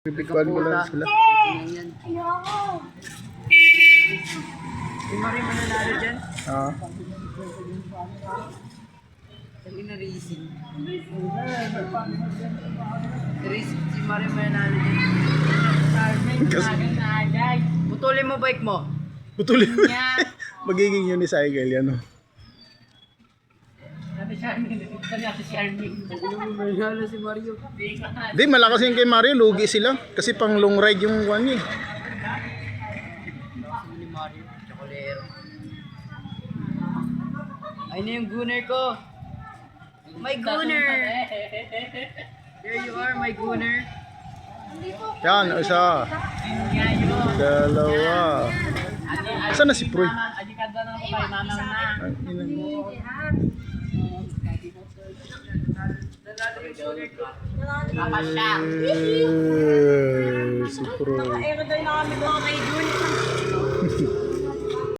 Bibigyan ko lang sila. Si Mario mananalo dyan. Ah. Sabi na racing. Si Mario mananalo dyan. Putulin mo bike mo. Putulin mo. Magiging unicycle yan. Oh. Mananalo si Mario. Di, malakas yung kay Mario. Lugi sila. Kasi pang long ride yung one niya. Ni Mario. Chocolero. Ay na yung gunner ko. My gunner. There you are, my gunner. Yan, isa. Dalawa. Saan na si Proy? Ay, ina. Si Proy. Aero daw na kami mga kay Jun.